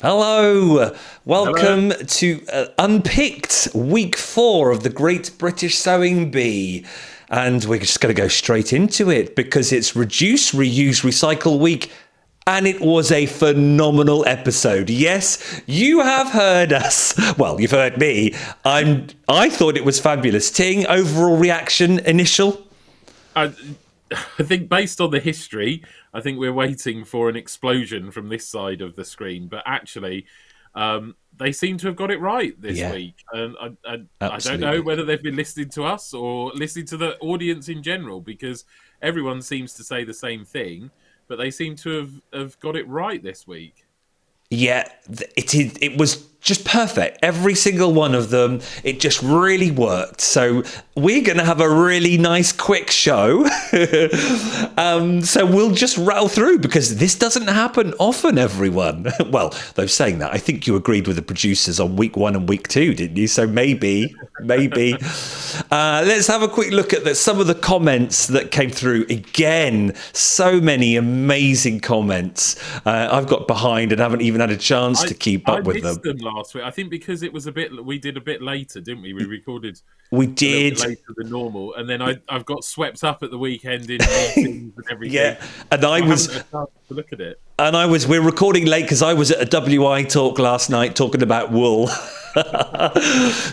Hello, Hello. welcome to Unpicked, week 4 of the Great British Sewing Bee. And we're just going to go straight into it because it's Reduce, Reuse, Recycle Week. And it was a phenomenal episode. Yes, you have heard us. Well, you've heard me. I thought it was fabulous. Ting, overall reaction, initial? I, I think based on the history, I think we're waiting for an explosion from this side of the screen. But actually, they seem to have got it right this Yeah, week. And I don't know absolutely. whether they've been listening to us or listening to the audience in general, because everyone seems to say the same thing, but they seem to have got it right this week. Yeah, it was just perfect. Every single one of them, it just really worked. So we're going to have a really nice quick show. So we'll just rattle through because this doesn't happen often, everyone. Well, though saying that, I think you agreed with the producers on week 1 and week 2, didn't you? So maybe. Let's have a quick look at some of the comments that came through. Again, so many amazing comments. I've got behind and haven't even had a chance to keep up with I them. missed them last week. I think because it was we did a bit later, didn't we? We recorded We a little bit did. later than normal, and then I've got swept up at the weekend in meetings and everything. Yeah, and I So I was. haven't had a chance to look at it. We're recording late because I was at a WI talk last night talking about wool.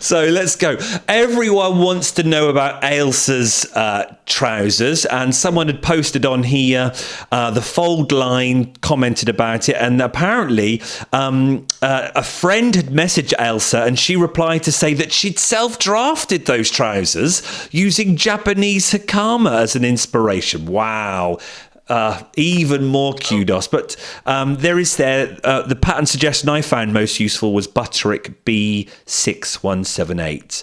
So let's go. Everyone wants to know about Ailsa's trousers, and someone had posted on here, the fold line commented about it, and apparently a friend had messaged Ailsa and she replied to say that she'd self-drafted those trousers using Japanese hakama as an inspiration. Wow. Even more kudos, but the pattern suggestion I found most useful was Butterick B6178.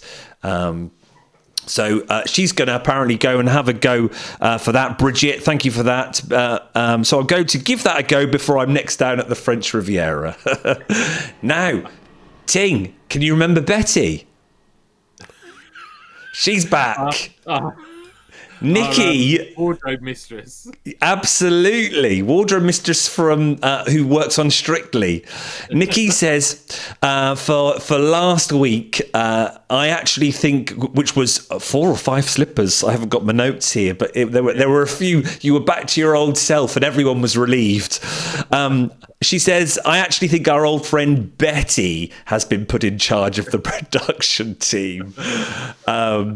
So she's going to apparently go and have a go for that. Bridget, thank you for that. So I'll go to give that a go before I'm next down at the French Riviera. Now, Ting, can you remember Betty? She's back. Nikki, Wardrobe mistress. absolutely, wardrobe mistress from who works on Strictly. Nikki says for last week, I actually think, which was 4 or 5 slippers. I haven't got my notes here, but there were a few. You were back to your old self, and everyone was relieved. She says, I actually think our old friend Betty has been put in charge of the production team.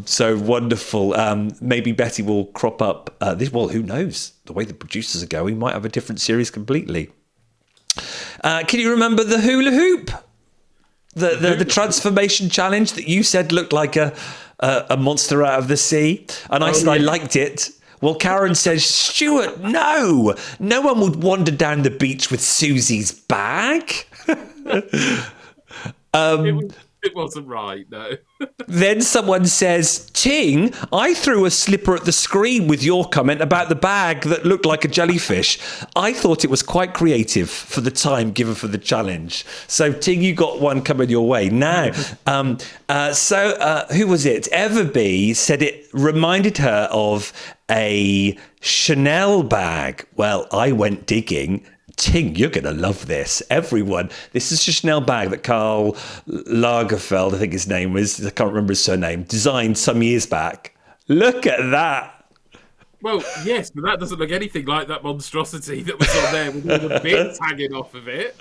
So wonderful. Maybe Betty will crop up. Well, who knows? The way the producers are going, might have a different series completely. Can you remember the hula hoop? The transformation challenge that you said looked like a monster out of the sea? And I said I liked it. Well, Karen says, Stuart, no one would wander down the beach with Susie's bag. It wasn't right, no. Then someone says, Ting, I threw a slipper at the screen with your comment about the bag that looked like a jellyfish. I thought it was quite creative for the time given for the challenge. So, Ting, you got one coming your way. Now, who was it? Everbee said it reminded her of a Chanel bag. Well, I went digging. Ting, you're going to love this. Everyone, this is a Chanel bag that Karl Lagerfeld, I think his name was, I can't remember his surname, designed some years back. Look at that. Well, yes, but that doesn't look anything like that monstrosity that was on there with all the bits hanging off of it.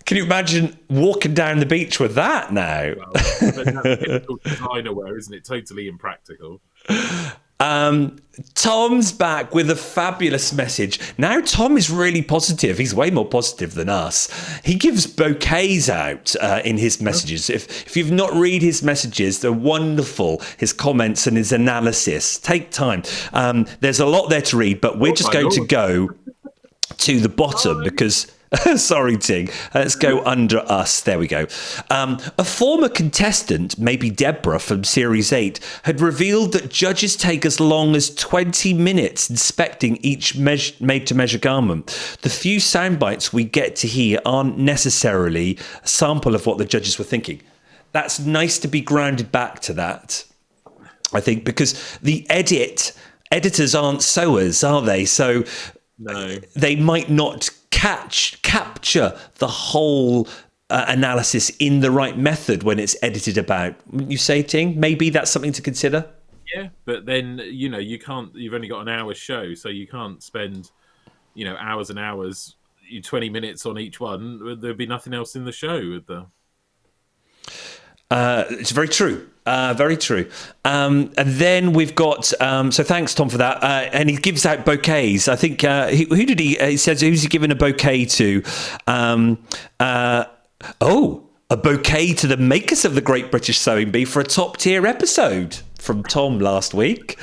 Can you imagine walking down the beach with that now? Well, that's typical designer wear, isn't it? Totally impractical. Tom's back with a fabulous message. Now Tom is really positive. He's way more positive than us. He gives bouquets out in his messages. If you've not read his messages, they're wonderful. His comments and his analysis. Take time. There's a lot there to read, but we're just going to go to the bottom because... Sorry, Ting. Let's go under us. There we go. A former contestant, maybe Deborah from Series 8, had revealed that judges take as long as 20 minutes inspecting each made-to-measure garment. The few sound bites we get to hear aren't necessarily a sample of what the judges were thinking. That's nice to be grounded back to that, I think, because the editors aren't sewers, are they? So no. They might not capture the whole analysis in the right method when it's edited about. Wouldn't you say, Ting? Maybe that's something to consider. Yeah, but then you can't. You've only got an hour show, so you can't spend hours and hours, 20 minutes on each one. There'd be nothing else in the show, would there? It's very true. Very true. And then we've got, so thanks, Tom, for that. And he gives out bouquets. I think, who did he says, who's he giving a bouquet to? A bouquet to the makers of the Great British Sewing Bee for a top tier episode from Tom last week.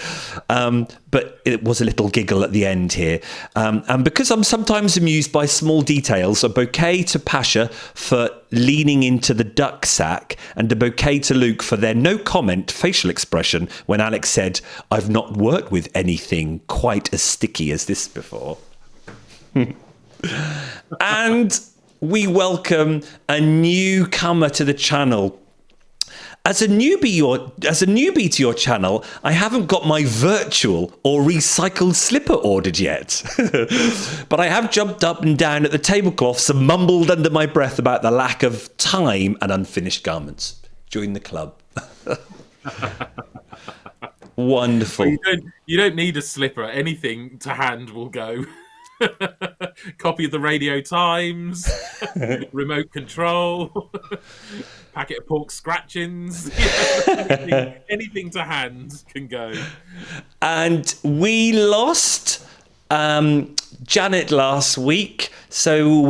But it was a little giggle at the end here. And because I'm sometimes amused by small details, a bouquet to Pasha for leaning into the duck sack, and a bouquet to Luke for their no comment facial expression when Alex said, "I've not worked with anything quite as sticky as this before." And we welcome a newcomer to the channel. As a newbie to your channel, I haven't got my virtual or recycled slipper ordered yet. But I have jumped up and down at the tablecloths and mumbled under my breath about the lack of time and unfinished garments. Join the club. Wonderful. Well, you don't need a slipper. Anything to hand will go. Copy of the Radio Times, remote control, packet of pork scratchings. Anything to hand can go. And we lost Janet last week, so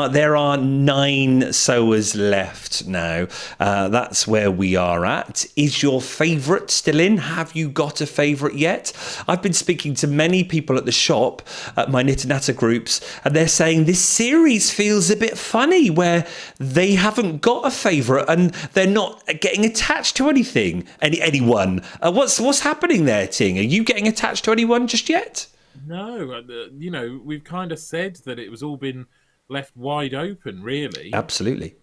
there are 9 sewers left now. That's where we are at. Is your favourite still in? Have you got a favourite yet? I've been speaking to many people at the shop, at my Knit and Natter groups, and they're saying this series feels a bit funny, where they haven't got a favourite and they're not getting attached to anything, anyone. What's happening there, Ting? Are you getting attached to anyone just yet? No, we've kind of said that it was all been left wide open, really. Absolutely.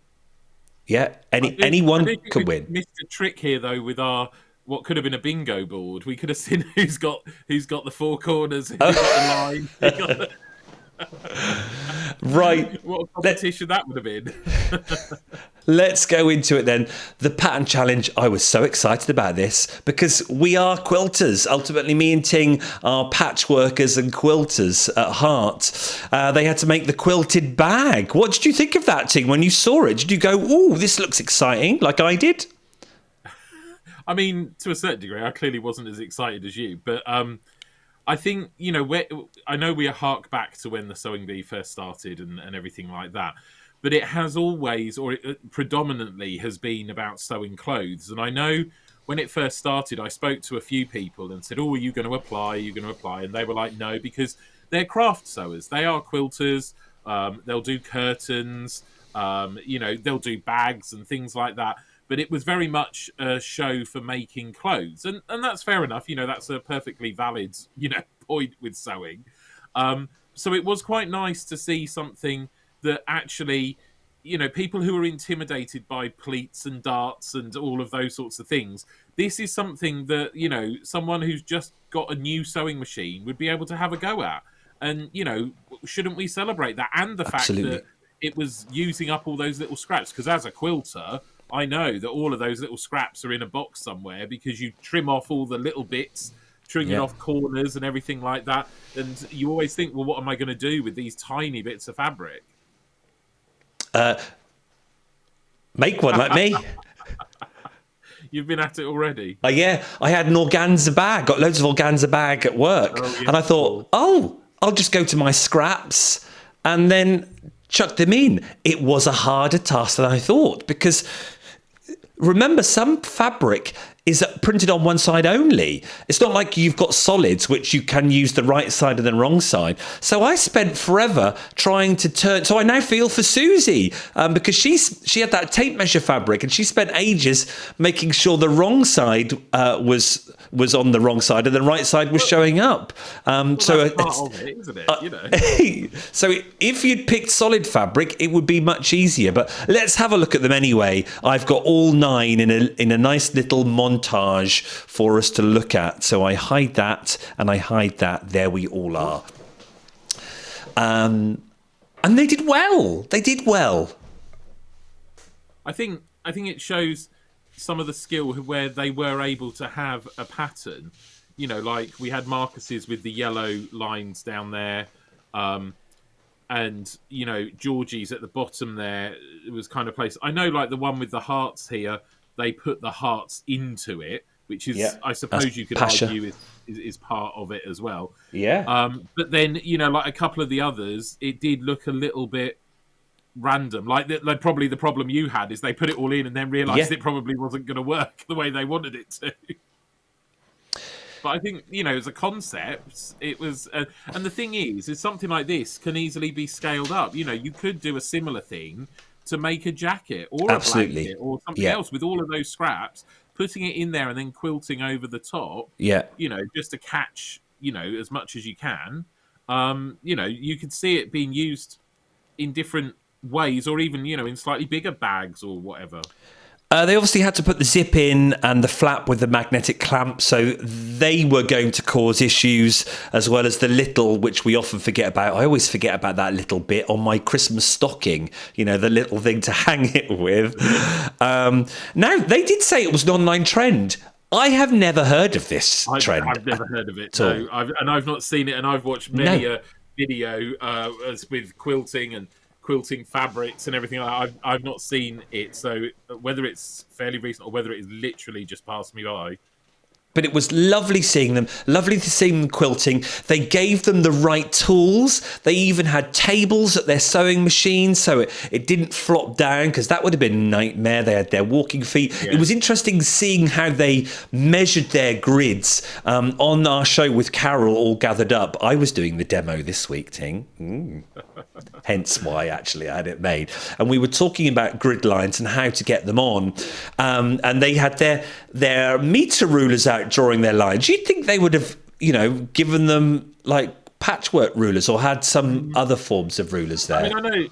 Yeah, anyone could win. Missed a trick here, though, with our what could have been a bingo board. We could have seen who's got the 4 corners, who's got the line. Right. What a competition that would have been. Let's go into it then. The pattern challenge. I was so excited about this because we are quilters. Ultimately, me and Ting are patchworkers and quilters at heart. They had to make the quilted bag. What did you think of that, Ting, when you saw it? Did you go, "Oh, this looks exciting," like I did? I mean, to a certain degree, I clearly wasn't as excited as you, but I think, I know we hark back to when the Sewing Bee first started and everything like that, but it has always, or it predominantly has been about sewing clothes. And I know when it first started, I spoke to a few people and said, "Oh, are you going to apply? Are you going to apply?" And they were like, "No," because they're craft sewers. They are quilters. They'll do curtains, they'll do bags and things like that. But it was very much a show for making clothes. And that's fair enough. That's a perfectly valid, point with sewing. So it was quite nice to see something that actually, people who are intimidated by pleats and darts and all of those sorts of things, this is something that, someone who's just got a new sewing machine would be able to have a go at. And, shouldn't we celebrate that? And the fact that it was using up all those little scraps. Because as a quilter, I know that all of those little scraps are in a box somewhere because you trim off all the little bits, trimming off corners and everything like that. And you always think, well, what am I going to do with these tiny bits of fabric? Make one like me. You've been at it already? Yeah, I had an organza bag, got loads of organza bag at work. And I thought, I'll just go to my scraps and then chuck them in. It was a harder task than I thought because remember, some fabric is printed on one side only. It's not like you've got solids, which you can use the right side and the wrong side. So I spent forever trying to turn. So I now feel for Susie because she had that tape measure fabric and she spent ages making sure the wrong side was on the wrong side and the right side was showing up. So that's part of it, isn't it? So if you'd picked solid fabric, it would be much easier. But let's have a look at them anyway. I've got all 9 in a nice little montage for us to look at. So I hide that and I hide that. There we all are. And And they did well. They did well. I think it shows some of the skill where they were able to have a pattern. You know, like we had Marcus's with the yellow lines down there, and you know Georgie's at the bottom there. It was kind of placed. I know, like the one with the hearts here, they put the hearts into it, which is, I suppose, you could argue is part of it as well. Yeah. But then, you know, like a couple of the others, it did look a little bit random. Like probably the problem you had is they put it all in and then realised it probably wasn't going to work the way they wanted it to. But I think, you know, as a concept, it was... and the thing is something like this can easily be scaled up. You know, you could do a similar thing to make a jacket or a blanket or something else with all of those scraps, putting it in there and then quilting over the top, you know, just to catch, you know, as much as you can. You know, you could see it being used in different ways, or even, you know, in slightly bigger bags or whatever. They obviously had to put the zip in and the flap with the magnetic clamp, so they were going to cause issues, as well as the little, which we often forget about. I always forget about that little bit on my Christmas stocking, you know, the little thing to hang it with. Now, they did say it was an online trend. I have never heard of this trend. I've never heard of it, no. I've not seen it, and I've watched many a video with quilting and quilting fabrics and everything like that. I've not seen it, so whether it's fairly recent or whether it is literally just passed me by. But it was lovely seeing them, lovely to see them quilting. They gave them the right tools. They even had tables at their sewing machines, so it didn't flop down, because that would have been a nightmare. They had their walking feet. Yeah. It was interesting seeing how they measured their grids on our show with Carol all gathered up. I was doing the demo this week, Ting. Hence why, actually, I had it made. And we were talking about grid lines and how to get them on. And they had their meter rulers out drawing their lines. You'd think they would have, you know, given them like patchwork rulers or had some other forms of rulers there. I mean, I know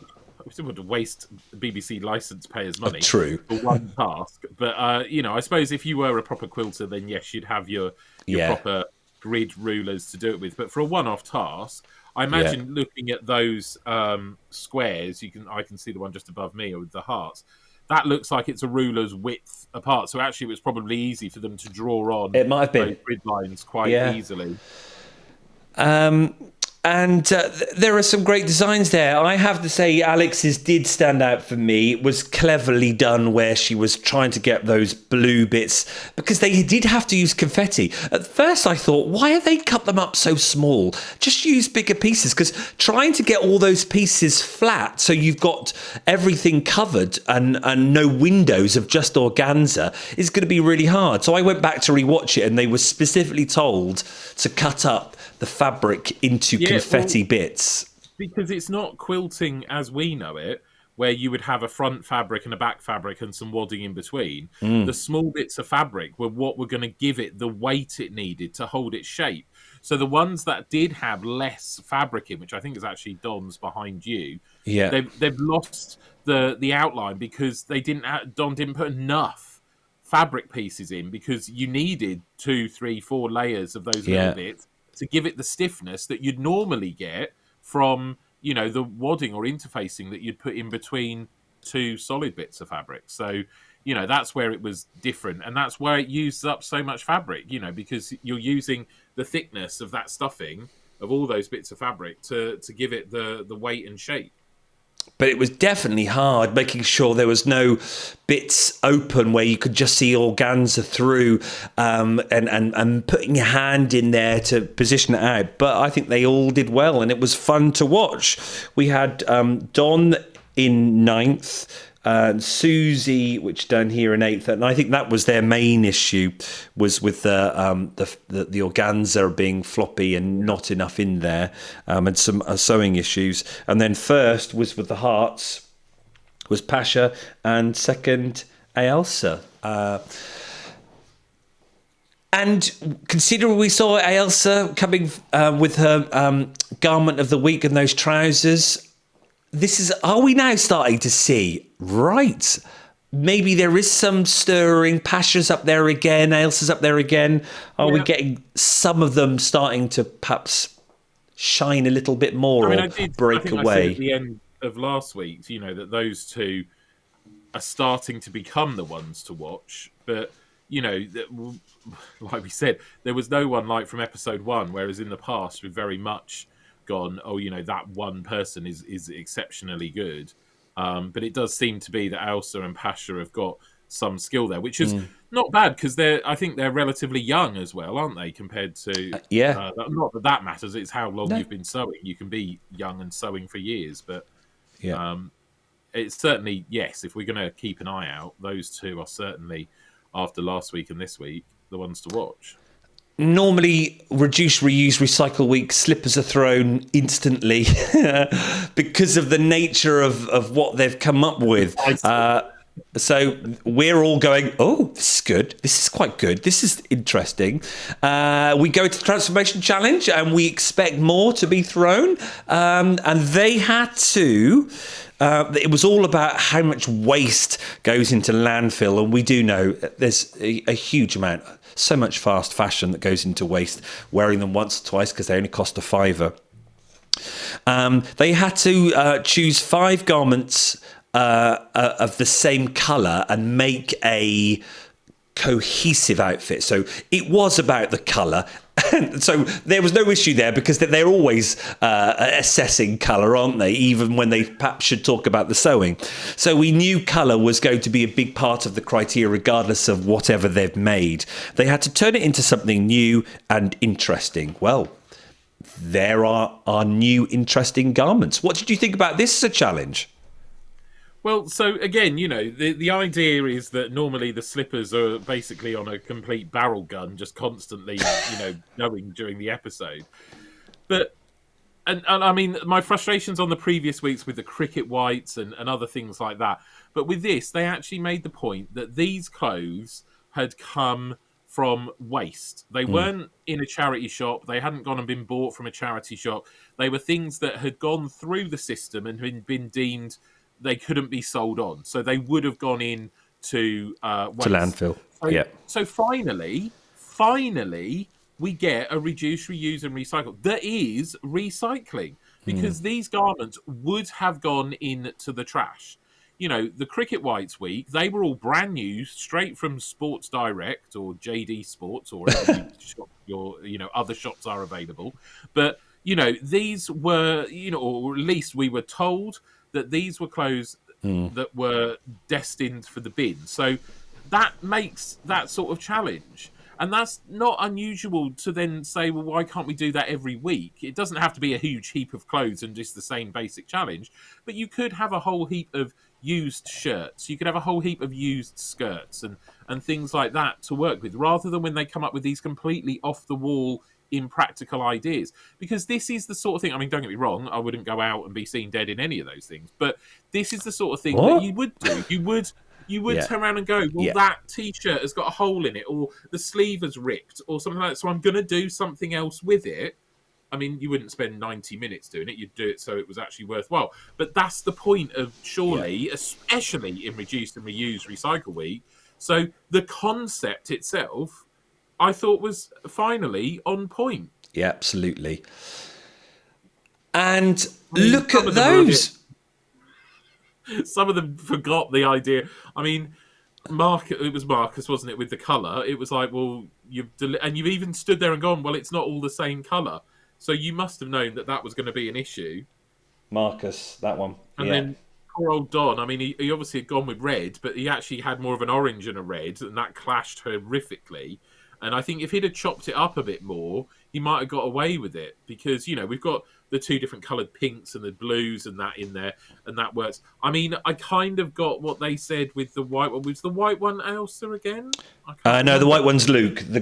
we still want to waste BBC licence payers' money for one task, but you know, I suppose if you were a proper quilter, then yes, you'd have your proper grid rulers to do it with. But for a one-off task, I imagine looking at those squares, I can see the one just above me with the hearts. That looks like it's a ruler's width apart. So actually, it was probably easy for them to draw on. It might have been those grid lines quite easily. And there are some great designs there. I have to say, Alex's did stand out for me. It was cleverly done, where she was trying to get those blue bits, because they did have to use confetti. At first, I thought, why have they cut them up so small? Just use bigger pieces, because trying to get all those pieces flat so you've got everything covered and no windows of just organza is going to be really hard. So I went back to rewatch it, and they were specifically told to cut up the fabric into confetti bits. Because it's not quilting as we know it, where you would have a front fabric and a back fabric and some wadding in between. The small bits of fabric were what were going to give it the weight it needed to hold its shape. So the ones that did have less fabric in, which I think is actually Don's behind you, they've lost the outline, because Don didn't put enough fabric pieces in, because you needed 2, 3, 4 layers of those little bits to give it the stiffness that you'd normally get from, you know, the wadding or interfacing that you'd put in between 2 solid bits of fabric. So, you know, that's where it was different. And that's where it uses up so much fabric, you know, because you're using the thickness of that stuffing of all those bits of fabric to give it the weight and shape. But it was definitely hard making sure there was no bits open where you could just see organza through, and putting your hand in there to position it out. But I think they all did well, and it was fun to watch. We had Don in 9th, Susie, which down here in 8th, and I think that was their main issue, was with the organza being floppy and not enough in there, and some sewing issues. And then first was with the hearts, was Pasha, and second Ailsa. And considering we saw Ailsa coming with her garment of the week and those trousers, are we now starting to see, right, maybe there is some stirring, Pasha's up there again, Ailsa's up there again. Are we getting some of them starting to perhaps shine a little bit more, or break away? I said at the end of last week's, that those two are starting to become the ones to watch. But, like we said, there was no one like from episode 1, whereas in the past we've very much gone, that one person is exceptionally good. But it does seem to be that Elsa and Pasha have got some skill there, which is not bad because I think they're relatively young as well, aren't they? Compared to not that matters. It's how long you've been sewing. You can be young and sewing for years, but it's certainly if we're going to keep an eye out, those two are certainly, after last week and this week, the ones to watch. Normally, reduce, reuse, recycle week, slippers are thrown instantly because of the nature of what they've come up with. So we're all going, oh, this is good. This is quite good. This is interesting. We go to the Transformation Challenge and we expect more to be thrown. And they had to... it was all about how much waste goes into landfill. And we do know there's a huge amount, so much fast fashion that goes into waste, wearing them once or twice because they only cost £5. They had to choose 5 garments of the same colour and make a cohesive outfit. So it was about the colour. So there was no issue there because they're always assessing colour, aren't they? Even when they perhaps should talk about the sewing. So we knew colour was going to be a big part of the criteria regardless of whatever they've made. They had to turn it into something new and interesting. Well, there are our new interesting garments. What did you think about this as a challenge? Well, so again, the idea is that normally the slippers are basically on a complete barrel gun, just constantly, going during the episode. But, and I mean, my frustrations on the previous weeks with the cricket whites and other things like that. But with this, they actually made the point that these clothes had come from waste. They weren't in a charity shop. They hadn't gone and been bought from a charity shop. They were things that had gone through the system and been deemed... they couldn't be sold on, so they would have gone in to landfill. So finally, we get a reduce, reuse, and recycle. That is recycling because these garments would have gone into the trash. The cricket whites week, they were all brand new, straight from Sports Direct or JD Sports or wherever your other shops are available. But these were or at least we were told that these were clothes that were destined for the bin. So that makes that sort of challenge. And that's not unusual to then say, well, why can't we do that every week? It doesn't have to be a huge heap of clothes and just the same basic challenge. But you could have a whole heap of used shirts. You could have a whole heap of used skirts and things like that to work with, rather than when they come up with these completely off-the-wall impractical ideas, because this is the sort of thing, I mean, don't get me wrong, I wouldn't go out and be seen dead in any of those things, but this is the sort of thing that you would do. You would turn around and go, well, that t-shirt has got a hole in it, or the sleeve is ripped, or something like that, so I'm going to do something else with it. I mean, you wouldn't spend 90 minutes doing it, you'd do it so it was actually worthwhile. But that's the point of, surely, especially in Reduce and Reuse Recycle Week. So the concept itself, I thought, was finally on point. Yeah, absolutely. And look at those. Some of them forgot the idea. I mean, it was Marcus, wasn't it, with the colour? It was like, well, you've even stood there and gone, well, it's not all the same colour. So you must have known that was going to be an issue. Marcus, that one. And then poor old Don, I mean, he obviously had gone with red, but he actually had more of an orange and a red, and that clashed horrifically. And I think if he'd have chopped it up a bit more, he might have got away with it, because, we've got the 2 different coloured pinks and the blues and that in there, and that works. I mean, I kind of got what they said with the white one. Was the white one Elsa again? No, the white one's Luke. The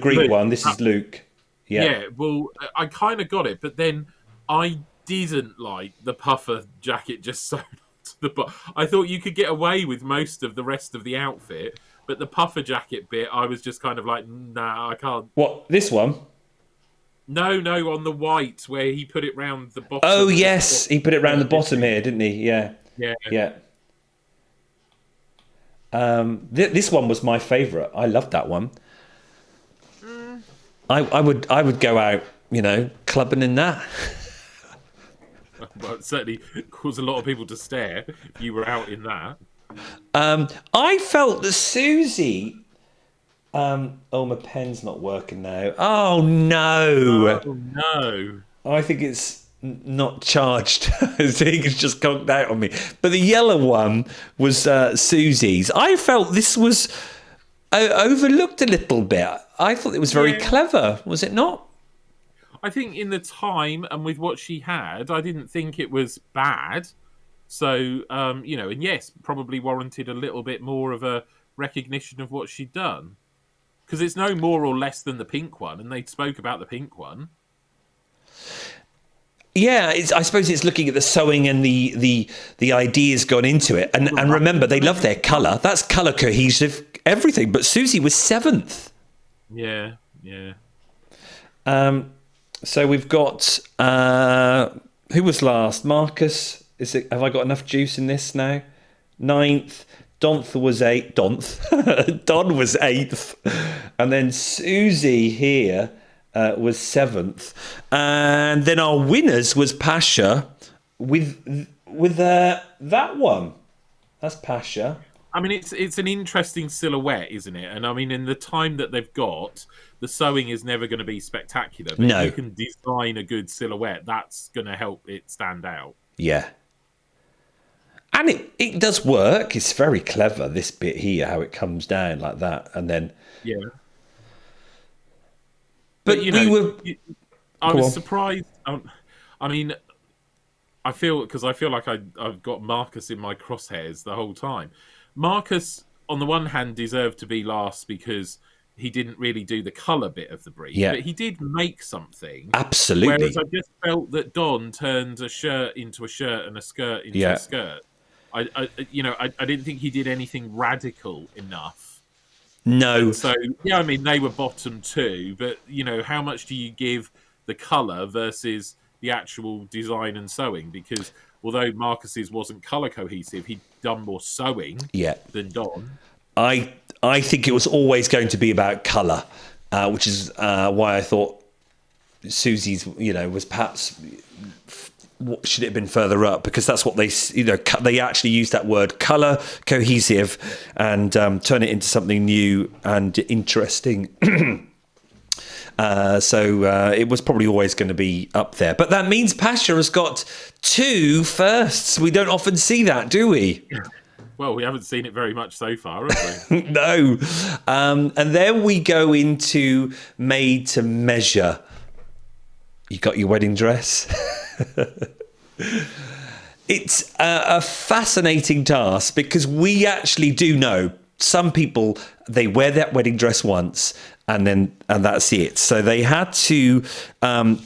Greek Luke. One, this is Luke. Yeah, well, I kind of got it, but then I didn't like the puffer jacket just sewn to the bottom. I thought you could get away with most of the rest of the outfit, but the puffer jacket bit, I was just kind of like, nah, I can't. What, this one? No, on the white, where he put it round the bottom. Oh, yes, he put it round the bottom here, didn't he? Yeah. This one was my favourite. I loved that one. I would go out, clubbing in that. Well, it certainly caused a lot of people to stare if you were out in that. I felt that Susie. Oh, my pen's not working now. Oh no! Oh no! I think it's not charged. I think it's just conked out on me. But the yellow one was Susie's. I felt this was overlooked a little bit. I thought it was very clever. Was it not? I think in the time and with what she had, I didn't think it was bad. So, and yes, probably warranted a little bit more of a recognition of what she'd done. Because it's no more or less than the pink one, and they spoke about the pink one. Yeah, I suppose it's looking at the sewing and the ideas gone into it. And remember, they love their colour. That's colour cohesive, everything. But Susie was 7th. Yeah. So we've got who was last? Marcus. Have I got enough juice in this now? 9th. Donth was 8th. Don was 8th, and then Susie here was 7th, and then our winners was Pasha with that one. That's Pasha. I mean, it's an interesting silhouette, isn't it? And I mean, in the time that they've got, the sewing is never going to be spectacular. But No. if you can design a good silhouette, that's going to help it stand out. Yeah. And it does work. It's very clever, this bit here, how it comes down like that. And then... Yeah. But I was surprised. I mean, I feel like I've got Marcus in my crosshairs the whole time. Marcus, on the one hand, deserved to be last because he didn't really do the colour bit of the brief. Yeah. But he did make something. Absolutely. Whereas I just felt that Don turned a shirt into a shirt and a skirt into a skirt. I didn't think he did anything radical enough. No. And so, I mean, they were bottom 2, but, how much do you give the colour versus the actual design and sewing? Because although Marcus's wasn't colour cohesive, he'd done more sewing than Don. I think it was always going to be about colour, which is why I thought Susie's, was perhaps... should it have been further up, because that's what they actually use that word colour cohesive and turn it into something new and interesting. So it was probably always going to be up there, but that means Pasha has got 2 firsts. We don't often see that, do we? Well, we haven't seen it very much so far, have we? No. And then we go into made to measure. You got your wedding dress? It's a fascinating task, because we actually do know some people, they wear that wedding dress once and that's it. So they had to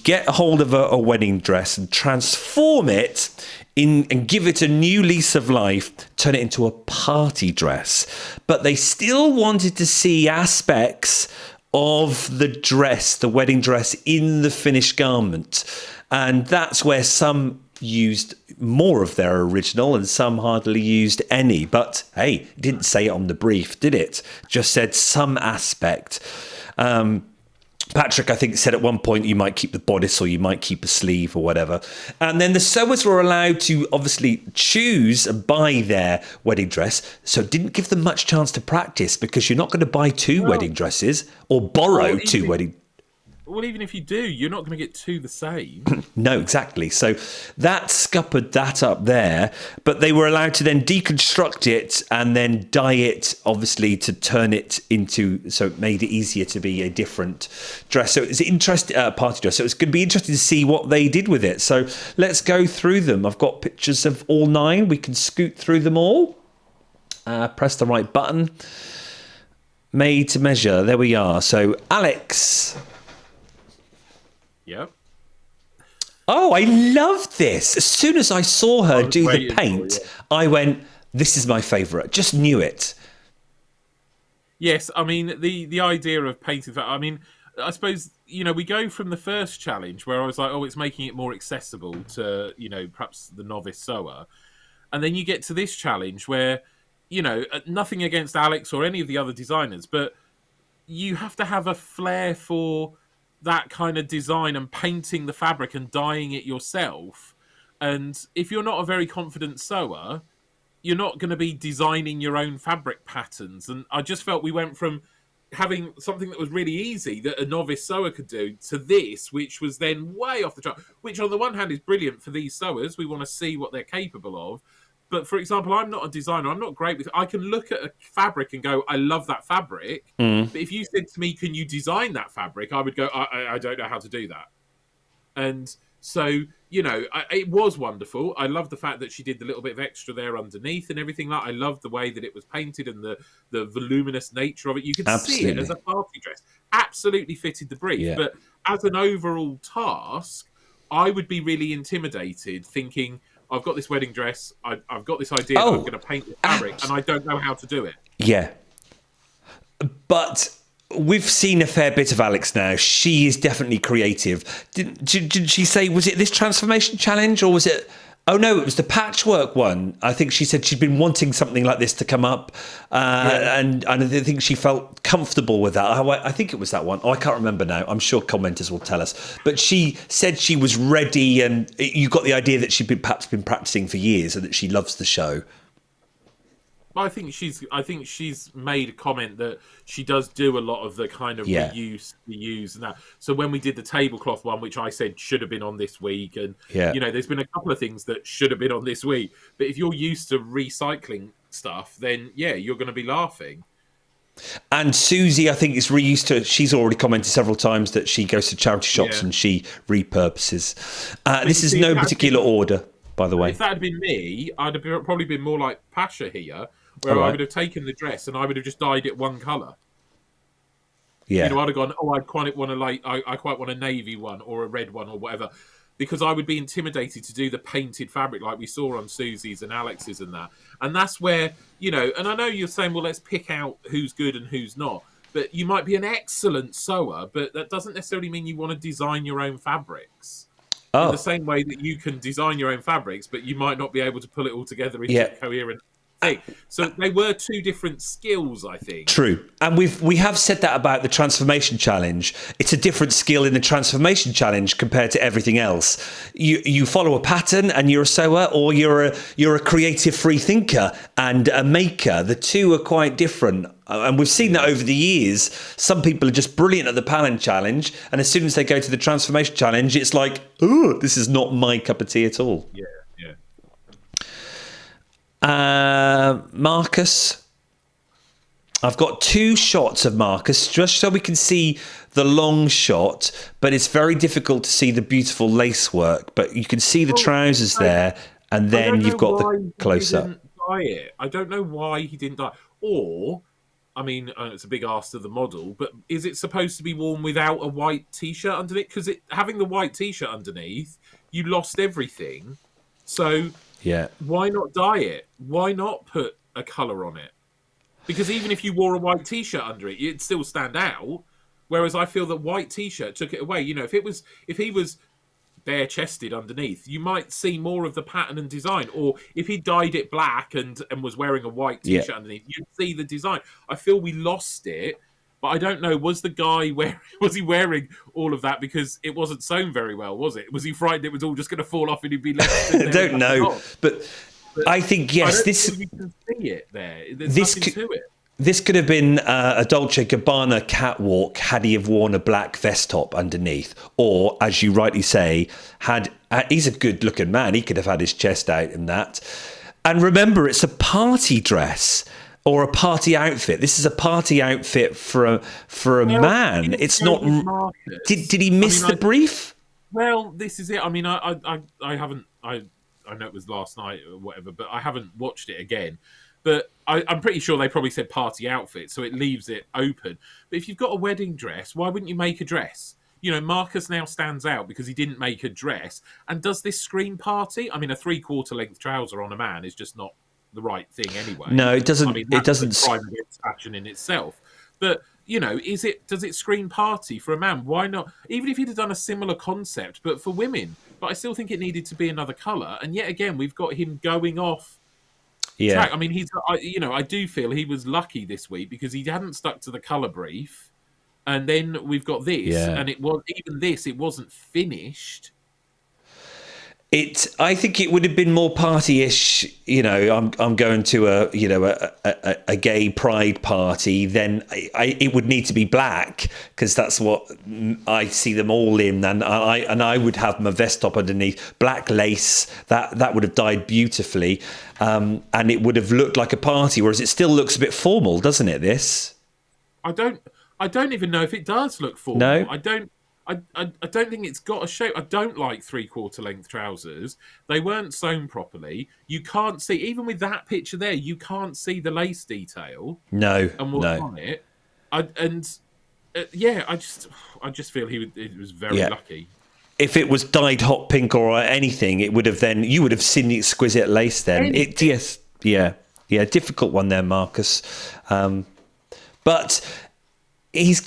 get hold of a wedding dress and transform it and give it a new lease of life, turn it into a party dress. But they still wanted to see aspects of the dress, the wedding dress, in the finished garment. And that's where some used more of their original and some hardly used any. But hey, it didn't say it on the brief, did it? Just said some aspect. Patrick, I think, said at one point you might keep the bodice or you might keep a sleeve or whatever. And then the sewers were allowed to obviously choose and buy their wedding dress. So it didn't give them much chance to practice, because you're not going to buy 2 wedding dresses or borrow 2 wedding. Well, even if you do, you're not going to get 2 the same. No, exactly. So that scuppered that up there. But they were allowed to then deconstruct it and then dye it, obviously, to turn it into... So it made it easier to be a different dress. So it's interesting, party dress. So it's going to be interesting to see what they did with it. So let's go through them. I've got pictures of all 9. We can scoot through them all. Press the right button. Made to measure. There we are. So Alex... Yep. Oh, I love this. As soon as I saw her do the paint, I went, this is my favourite. Just knew it. Yes, I mean, the idea of painting... I mean, I suppose, we go from the first challenge where I was like, oh, it's making it more accessible to, perhaps the novice sewer. And then you get to this challenge where, nothing against Alex or any of the other designers, but you have to have a flair for... that kind of design and painting the fabric and dyeing it yourself. And if you're not a very confident sewer, you're not going to be designing your own fabric patterns. And I just felt we went from having something that was really easy that a novice sewer could do to this, which was then way off the chart, which on the one hand is brilliant for these sewers. We want to see what they're capable of. But for example, I'm not a designer. I'm not great with. I can look at a fabric and go, I love that fabric. But if you said to me, can you design that fabric? I would go, I don't know how to do that. And so, it was wonderful. I love the fact that she did the little bit of extra there underneath and everything. I loved the way that it was painted and the voluminous nature of it. You could see it as a party dress. Absolutely fitted the brief. Yeah. But as an overall task, I would be really intimidated thinking, I've got this wedding dress. I've got this idea that I'm going to paint the fabric and I don't know how to do it. Yeah. But we've seen a fair bit of Alex now. She is definitely creative. Did she say, was it this transformation challenge or was it... Oh, no, it was the patchwork one. I think she said she'd been wanting something like this to come up. And I think she felt comfortable with that. I think it was that one. Oh, I can't remember now. I'm sure commenters will tell us. But she said she was ready and you got the idea that she'd perhaps been practicing for years and that she loves the show. I think she's made a comment that she does do a lot of the kind of reuse and that. So when we did the tablecloth one, which I said should have been on this week, and there's been a couple of things that should have been on this week. But if you're used to recycling stuff, then you're going to be laughing. And Susie, I think, is reused to. She's already commented several times that she goes to charity shops and she repurposes. This is no particular order, by the way. If that had been me, I'd have probably been more like Pasha here, where I would have taken the dress and I would have just dyed it one colour. Yeah. I'd have gone, I quite want a navy one or a red one or whatever, because I would be intimidated to do the painted fabric like we saw on Susie's and Alex's and that. And that's where, and I know you're saying, well, let's pick out who's good and who's not. But you might be an excellent sewer, but that doesn't necessarily mean you want to design your own fabrics. In the same way that you can design your own fabrics, but you might not be able to pull it all together into a coherent thing. So they were two different skills, I think. True. And we have said that about the transformation challenge. It's a different skill in the transformation challenge compared to everything else. You follow a pattern and you're a sewer, or you're a creative free thinker and a maker. The two are quite different. And we've seen that over the years. Some people are just brilliant at the pattern challenge, and as soon as they go to the transformation challenge, it's like, oh, this is not my cup of tea at all. Yeah. Marcus. I've got two shots of Marcus just so we can see the long shot, but it's very difficult to see the beautiful lace work. But you can see the trousers there, and then you've got the close-up. I don't know why he didn't dye. Or, I mean, it's a big ask to the model, but is it supposed to be worn without a white T-shirt underneath? Because having the white T-shirt underneath, you lost everything. So... why not dye it? Why not put a colour on it? Because even if you wore a white T-shirt under it, it'd still stand out. Whereas I feel that white T-shirt took it away. If he was bare-chested underneath, you might see more of the pattern and design. Or if he dyed it black and was wearing a white T-shirt underneath, you'd see the design. I feel we lost it. But I don't know, was the guy wearing all of that because it wasn't sewn very well, was it? Was he frightened it was all just going to fall off and he'd be left in there? I don't know. But I think, yes, you can see it there. There's nothing to it. This could have been a Dolce & Gabbana catwalk had he have worn a black vest top underneath. Or, as you rightly say, he's a good-looking man. He could have had his chest out in that. And remember, it's a party dress. Or a party outfit. This is a party outfit for a man. It's not. Did he miss the brief? Well, this is it. I mean, I haven't. I know it was last night or whatever, but I haven't watched it again. But I'm pretty sure they probably said party outfit, so it leaves it open. But if you've got a wedding dress, why wouldn't you make a dress? Marcus now stands out because he didn't make a dress. And does this scream party? I mean, a 3/4 length trouser on a man is just not the right thing anyway. No, it doesn't. I mean, it doesn't. Crime against fashion in itself, but does it scream party for a man? Why not? Even if he'd have done a similar concept, but for women. But I still think it needed to be another colour. And yet again, we've got him going off track. I mean, I do feel he was lucky this week because he hadn't stuck to the colour brief, and then we've got this, and it wasn't finished. I think it would have been more party-ish. I'm going to a gay pride party. Then it would need to be black because that's what I see them all in, and I would have my vest top underneath, black lace. That would have dyed beautifully, and it would have looked like a party. Whereas it still looks a bit formal, doesn't it? This. I don't even know if it does look formal. No. I don't think it's got a shape. I don't like 3/4 length trousers. They weren't sewn properly. You can't see, even with that picture there, you can't see the lace detail. No, And what's no. on it. I just feel he was very lucky. If it was dyed hot pink or anything, it would have you would have seen the exquisite lace then. Difficult one there, Marcus. But he's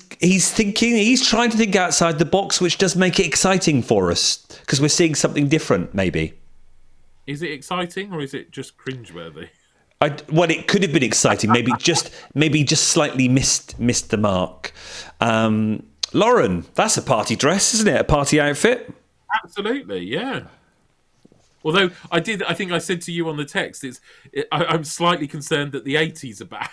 trying to think outside the box, which does make it exciting for us because we're seeing something different. Maybe. Is it exciting or is it just cringeworthy? Well, it could have been exciting. Maybe just slightly missed the mark. Lauren, that's a party dress, isn't it? A party outfit. Absolutely, yeah. Although I think I said to you on the text, I'm slightly concerned that the 80s are back.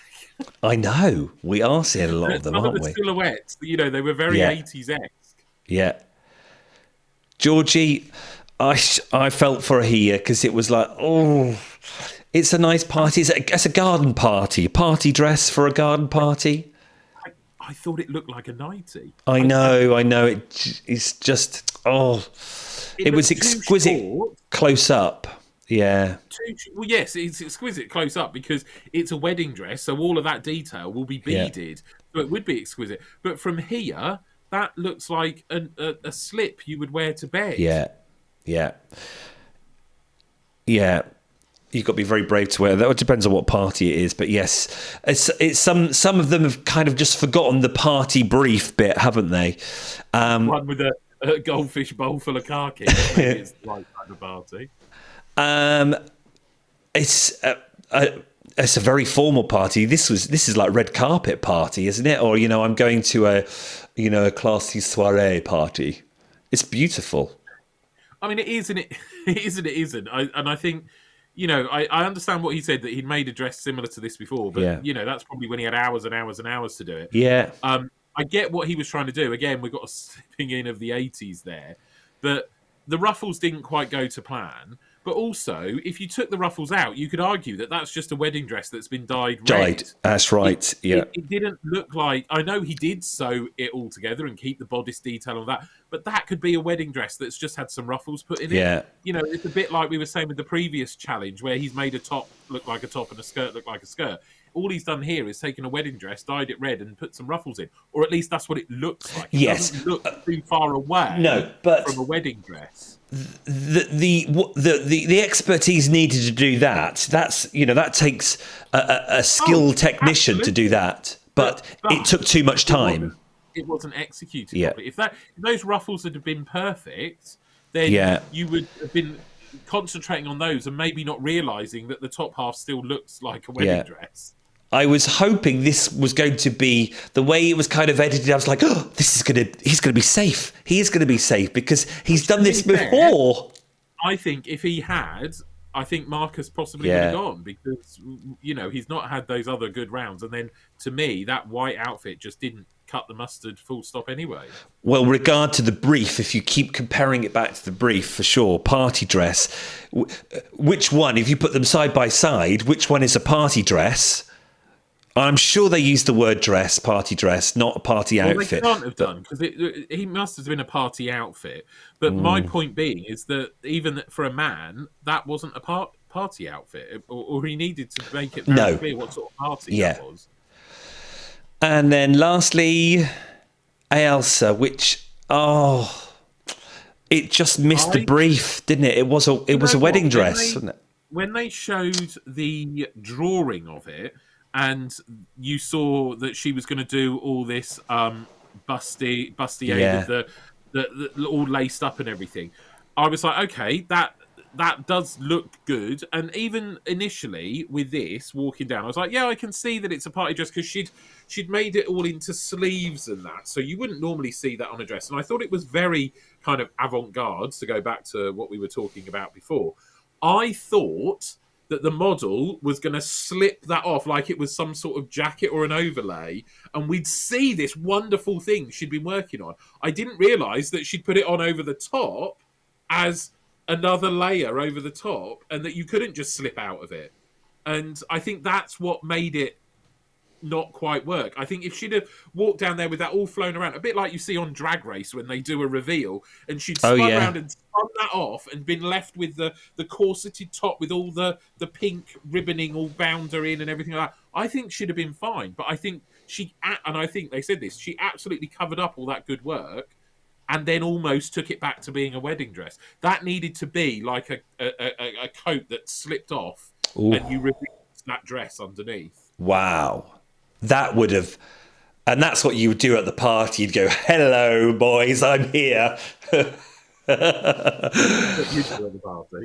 I know. We are seeing a lot of them, aren't we? Some of the silhouettes, they were very 80s-esque. Yeah. Georgie, I felt for her here because it was like, it's a nice party. It's a garden party. A party dress for a garden party. I thought it looked like a nightie. I know. It's just, it was exquisite close up. Yeah. Well, yes, it's exquisite close up because it's a wedding dress, so all of that detail will be beaded, so it would be exquisite. But from here, that looks like a slip you would wear to bed. Yeah. You've got to be very brave to wear that. It depends on what party it is, but yes, it's some of them have kind of just forgotten the party brief bit, haven't they? One with a goldfish bowl full of khaki. Maybe it's the right kind of party. It's a very formal party. This is like red carpet party, isn't it? Or I'm going to a classy soiree party. It's beautiful. I mean, it is, and it isn't. I think, I understand what he said, that he'd made a dress similar to this before, but that's probably when he had hours and hours and hours to do it. Yeah. I get what he was trying to do. Again, we've got a slipping in of the 80s there, but the ruffles didn't quite go to plan. But also, if you took the ruffles out, you could argue that that's just a wedding dress that's been dyed red. That's right. It didn't look like... I know he did sew it all together and keep the bodice detail on that, but that could be a wedding dress that's just had some ruffles put in it. Yeah. It's a bit like we were saying with the previous challenge where he's made a top look like a top and a skirt look like a skirt. All he's done here is taken a wedding dress, dyed it red, and put some ruffles in. Or at least that's what it looks like. It doesn't look too far away from a wedding dress. The expertise needed to do that. That takes a skilled technician to do that. But it took too much time. It wasn't executed properly. If those ruffles had been perfect, then you would have been concentrating on those and maybe not realising that the top half still looks like a wedding dress. I was hoping this was going to be the way it was kind of edited. I was like, he's going to be safe. He is going to be safe because he's done this before. I think if he had, I think Marcus possibly would have gone because, he's not had those other good rounds. And then to me, that white outfit just didn't cut the mustard full stop anyway. Well, regard to the brief, if you keep comparing it back to the brief, for sure, party dress, which one, if you put them side by side, which one is a party dress? I'm sure they used the word dress, party dress, not a party outfit. They can't have done, because he must have been a party outfit. But my point being is that even for a man, that wasn't a party outfit, or he needed to make it very clear what sort of party that was. And then lastly, Ailsa, which, it just missed the brief, didn't it? It was a wedding dress, wasn't it? When they showed the drawing of it, and you saw that she was going to do all this bustier with the all laced up and everything, I was like, okay, that that does look good. And even initially with this walking down, I was like, yeah, I can see that it's a party dress, because she'd made it all into sleeves and that, so you wouldn't normally see that on a dress. And I thought it was very kind of avant-garde, to go back to what we were talking about before. I thought that the model was going to slip that off like it was some sort of jacket or an overlay, and we'd see this wonderful thing she'd been working on. I didn't realise that she'd put it on over the top as another layer over the top, and that you couldn't just slip out of it. And I think that's what made it not quite work. I think if she'd have walked down there with that all flown around, a bit like you see on Drag Race when they do a reveal, and she'd spun around and spun that off and been left with the corseted top with all the pink ribboning all bound her in and everything like that, I think she'd have been fine. But I think and I think they said this, she absolutely covered up all that good work and then almost took it back to being a wedding dress. That needed to be like a coat that slipped off. Ooh. And you revealed that dress underneath. Wow. That would have, and that's what you would do at the party. You'd go, "Hello, boys, I'm here."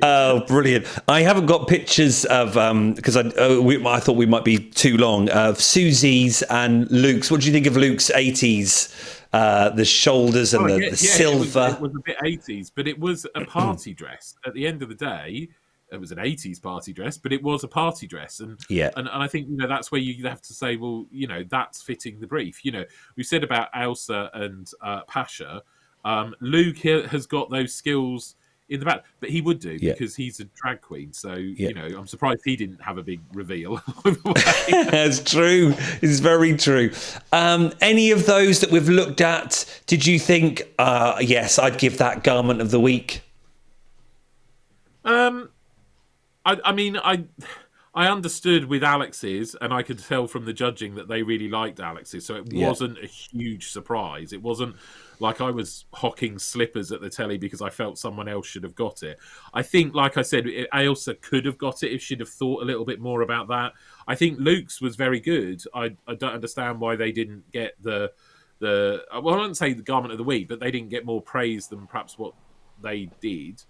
Oh, brilliant! I haven't got pictures of because I thought we might be too long, of Susie's and Luke's. What do you think of Luke's 80s? The shoulders and the silver. It was a bit 80s, but it was a party dress. At the end of the day, it was an 80s party dress, but it was a party dress. And I think, that's where you have to say, well, that's fitting the brief. We said about Elsa and Pasha. Luke has got those skills in the back, but he would do because he's a drag queen. So, I'm surprised he didn't have a big reveal. That's true. It's very true. Any of those that we've looked at, did you think, yes, I'd give that garment of the week? I understood with Alex's, and I could tell from the judging that they really liked Alex's, so it wasn't a huge surprise. It wasn't like I was hocking slippers at the telly because I felt someone else should have got it. I think, like I said, Ailsa could have got it if she'd have thought a little bit more about that. I think Luke's was very good. I don't understand why they didn't get the I don't say the garment of the week, but they didn't get more praise than perhaps what they did.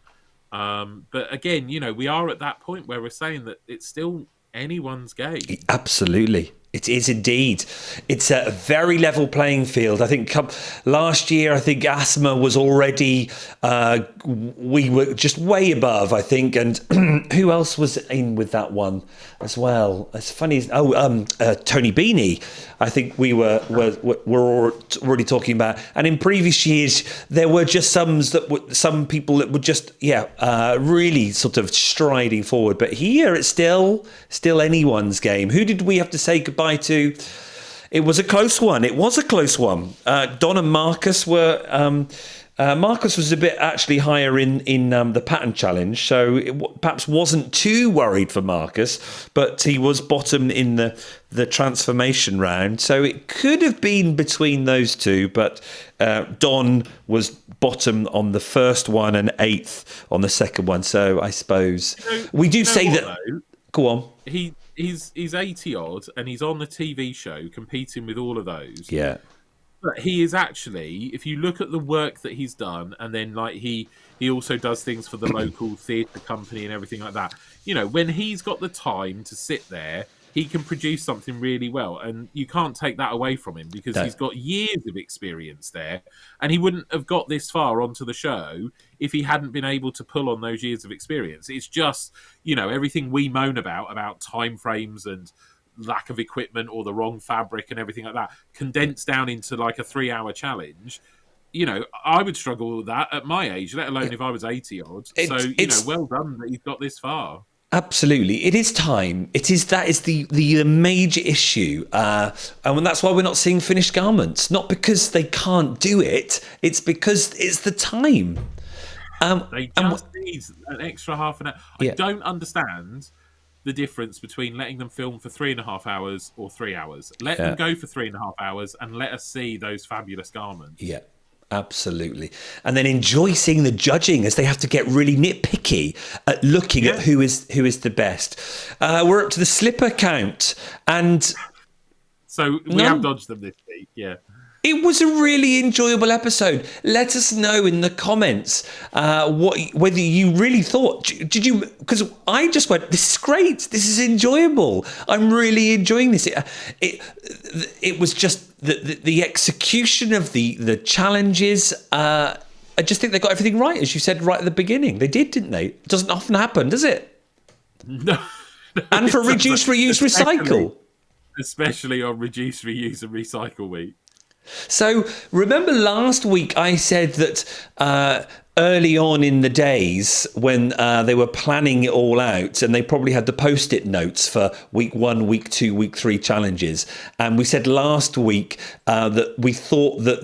But again, we are at that point where we're saying that it's still anyone's game. Absolutely. It is indeed. It's a very level playing field. I think last year, Asthma was already, we were just way above, I think. And who else was in with that one as well? It's funny. Tony Beanie, I think we were already talking about. And in previous years, there were just some people that were just, really sort of striding forward. But here, it's still anyone's game. Who did we have to say goodbye to? It was a close one. Don and Marcus were Marcus was a bit actually higher in the pattern challenge, so it perhaps wasn't too worried for Marcus, but he was bottom in the transformation round, so it could have been between those two, but Don was bottom on the first one and 8th on the second one, so I suppose we do say that though? Go on. He's 80 odd, and he's on the TV show competing with all of those. Yeah, but he is actually, if you look at the work that he's done, and then like he also does things for the local theatre company and everything like that. When he's got the time to sit there, he can produce something really well, and you can't take that away from him because he's got years of experience there, and he wouldn't have got this far onto the show if he hadn't been able to pull on those years of experience. It's just, everything we moan about time frames and lack of equipment or the wrong fabric and everything like that, condensed down into like a 3-hour challenge. I would struggle with that at my age, let alone if I was 80 odd. So, well done that you've got this far. Absolutely. It is time. That is the major issue. And that's why we're not seeing finished garments. Not because they can't do it. It's because it's the time. They just need an extra half an hour. I don't understand the difference between letting them film for 3.5 hours or 3 hours. Let them go for 3.5 hours and let us see those fabulous garments. Yeah. Absolutely. And then enjoy seeing the judging as they have to get really nitpicky at looking at who is the best. We're up to the slipper count, and so we have dodged them this week. It was a really enjoyable episode. Let us know in the comments whether you really thought. Did you? Because I just went, this is great. This is enjoyable. I'm really enjoying this. It was just the execution of the challenges. I just think they got everything right, as you said right at the beginning. They did, didn't they? It doesn't often happen, does it? No. And for reduce, reuse, recycle. Especially on reduce, reuse, and recycle week. So remember last week I said that early on in the days when they were planning it all out, and they probably had the post-it notes for week 1, week 2, week 3 challenges. And we said last week that we thought that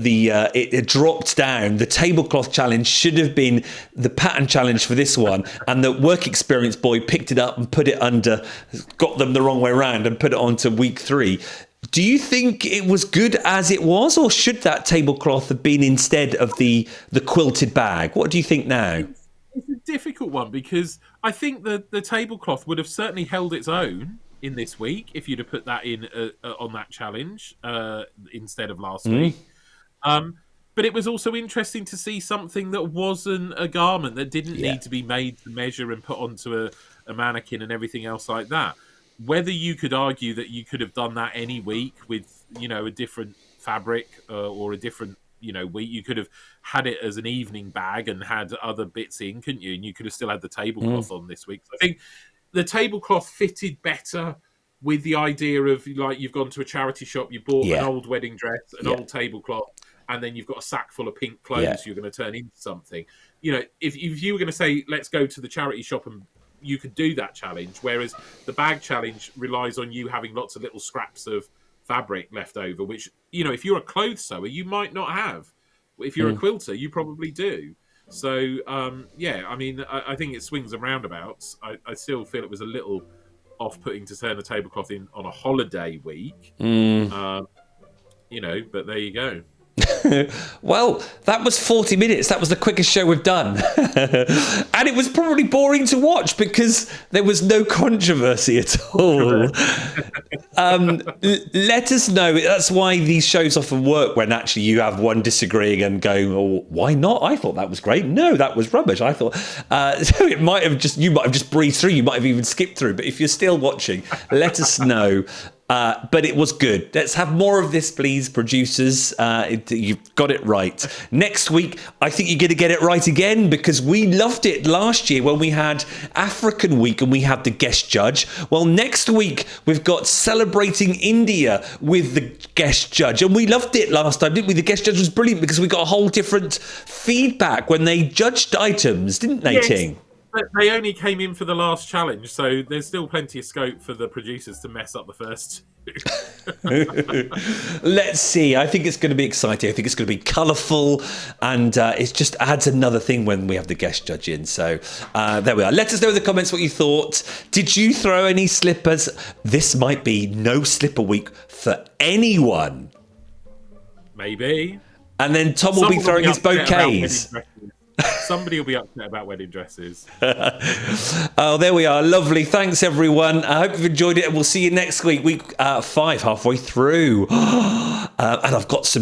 it dropped down. The tablecloth challenge should have been the pattern challenge for this one, and the work experience boy picked it up and put it under, got them the wrong way around and put it onto week 3. Do you think it was good as it was, or should that tablecloth have been instead of the quilted bag? What do you think now? It's a difficult one, because I think the tablecloth would have certainly held its own in this week if you'd have put that in on that challenge instead of last week. But it was also interesting to see something that wasn't a garment, that didn't need to be made to measure and put onto a mannequin and everything else like that. Whether you could argue that you could have done that any week with, a different fabric or a different, week, you could have had it as an evening bag and had other bits in, couldn't you? And you could have still had the tablecloth on this week. So I think the tablecloth fitted better with the idea of, like, you've gone to a charity shop, you bought an old wedding dress, an old tablecloth, and then you've got a sack full of pink clothes you're going to turn into something. If you were going to say, let's go to the charity shop, and you could do that challenge, whereas the bag challenge relies on you having lots of little scraps of fabric left over, which, if you're a clothes sewer, you might not have. If you're a quilter, you probably do. So, I think it swings and roundabouts. I still feel it was a little off-putting to turn the tablecloth in on a holiday week. But there you go. Well, that was 40 minutes. That was the quickest show we've done. And it was probably boring to watch because there was no controversy at all. Let us know. That's why these shows often work, when actually you have one disagreeing and going, oh, why not? I thought that was great. No, that was rubbish. I thought so you might have just breezed through. You might have even skipped through. But if you're still watching, let us know. But it was good. Let's have more of this, please, producers. You've got it right. Next week, I think you're going to get it right again, because we loved it last year when we had African Week and we had the guest judge. Well, next week, we've got Celebrating India with the guest judge. And we loved it last time, didn't we? The guest judge was brilliant because we got a whole different feedback when they judged items, didn't they, Ting? But they only came in for the last challenge, so there's still plenty of scope for the producers to mess up the first two. Let's see. I think it's going to be exciting. I think it's going to be colourful, and it just adds another thing when we have the guest judge in. So there we are. Let us know in the comments what you thought. Did you throw any slippers? This might be no slipper week for anyone. Maybe. And then Tom will be throwing his bouquets. Somebody will be upset about wedding dresses. Oh, there we are. Lovely. Thanks, everyone. I hope you've enjoyed it, and we'll see you next week, week 5, halfway through. And I've got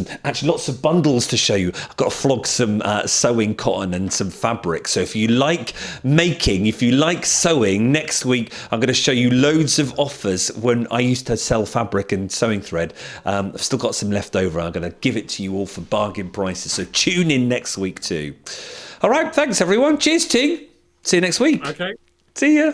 lots of bundles to show you. I've got to flog some sewing cotton and some fabric. So if you like making, if you like sewing, next week I'm going to show you loads of offers when I used to sell fabric and sewing thread. I've still got some left over. I'm going to give it to you all for bargain prices. So tune in next week too. All right, thanks everyone. Cheers, Ting. See you next week. Okay. See ya.